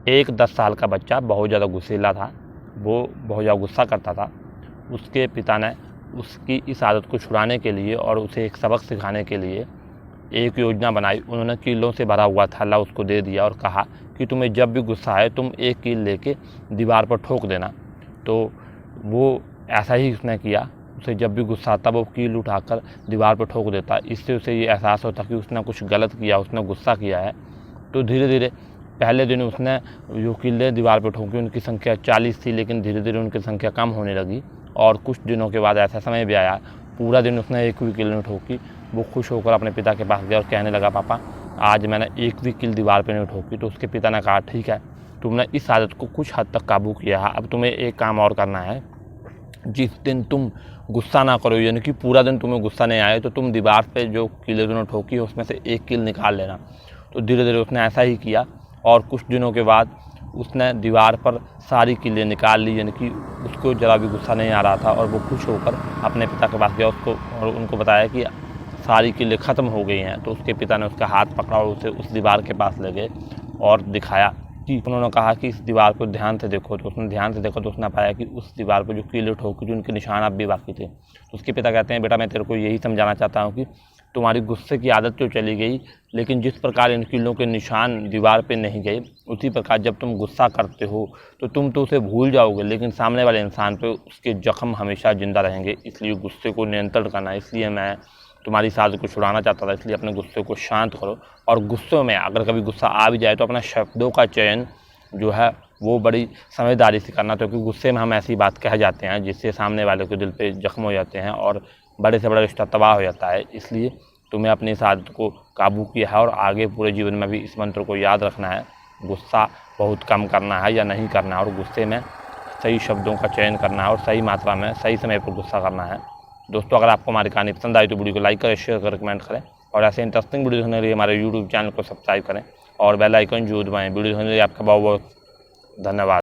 एक 10 साल का बच्चा बहुत ज़्यादा गुस्सैला था, वो बहुत ज़्यादा गुस्सा करता था। उसके पिता ने उसकी इस आदत को छुड़ाने के लिए और उसे एक सबक सिखाने के लिए एक योजना बनाई। उन्होंने कीलों से भरा हुआ थैला उसको दे दिया और कहा कि तुम्हें जब भी गुस्सा आए तुम एक कील लेके दीवार पर ठोक देना। तो वो ऐसा ही उसने किया। उसे जब भी गुस्सा आता वो कील उठाकर दीवार पर ठोक देता। इससे उसे ये एहसास होता कि उसने कुछ गलत किया, उसने गुस्सा किया है। तो धीरे धीरे पहले दिन उसने जो कीलें दीवार पर ठोकी उनकी संख्या 40 थी, लेकिन धीरे धीरे उनकी संख्या कम होने लगी। और कुछ दिनों के बाद ऐसा समय भी आया, पूरा दिन उसने एक भी कील नहीं ठोकी। वो खुश होकर अपने पिता के पास गया और कहने लगा, पापा आज मैंने एक भी कील दीवार पर नहीं ठोकी। तो उसके पिता ने कहा, ठीक है, तुमने इस आदत को कुछ हद तक काबू किया है, अब तुम्हें एक काम और करना है। जिस दिन तुम गुस्सा ना करो, यानी कि पूरा दिन तुम्हें गुस्सा नहीं आए, तो तुम दीवार पे जो कीलें तुमने ठोकी है उसमें से एक कील निकाल लेना। तो धीरे धीरे उसने ऐसा ही किया और कुछ दिनों के बाद उसने दीवार पर सारी कीलें निकाल ली, यानी कि उसको ज़रा भी गुस्सा नहीं आ रहा था। और वो खुश होकर अपने पिता के पास गया उसको और उनको बताया कि सारी कीलें ख़त्म हो गई हैं। तो उसके पिता ने उसका हाथ पकड़ा और उसे उस दीवार के पास ले गए और दिखाया कि उन्होंने कहा कि इस दीवार को ध्यान से देखो। तो उसने ध्यान से देखा तो उसने पाया कि उस दीवार पर जो कीलें ठोकी थी उनके निशान अब भी बाकी थे। तो उसके पिता कहते हैं, बेटा मैं तेरे को यही समझाना चाहता हूँ कि तुम्हारी गुस्से की आदत तो चली गई, लेकिन जिस प्रकार इन कीलों के निशान दीवार पे नहीं गए, उसी प्रकार जब तुम गुस्सा करते हो तो तुम तो उसे भूल जाओगे, लेकिन सामने वाले इंसान पे उसके जख्म हमेशा जिंदा रहेंगे। इसलिए गुस्से को नियंत्रण करना, इसलिए मैं तुम्हारी इस आदत को छुड़ाना चाहता था। इसलिए अपने गुस्से को शांत करो और गुस्से में अगर कभी गुस्सा आ भी जाए तो अपना शब्दों का चयन जो है वो बड़ी समझदारी से करना, क्योंकि गुस्से में हम ऐसी बात कह जाते हैं जिससे सामने वाले के दिल पे जख्म हो जाते हैं और बड़े से बड़ा रिश्ता तबाह हो जाता है। इसलिए तुम्हें अपनी इस आदत को काबू किया है और आगे पूरे जीवन में भी इस मंत्र को याद रखना है। गुस्सा बहुत कम करना है या नहीं करना है और गुस्से में सही शब्दों का चयन करना है और सही मात्रा में सही समय पर गुस्सा करना है। दोस्तों, अगर आपको हमारी कहानी पसंद आई तो वीडियो को लाइक करें, शेयर करें, कमेंट करें और ऐसे इंटरेस्टिंग वीडियो देखने के लिए हमारे यूट्यूब चैनल को सब्सक्राइब करें और बेल आइकन जरूर दबाएं। वीडियो देखने के लिए आपका बहुत बहुत धन्यवाद।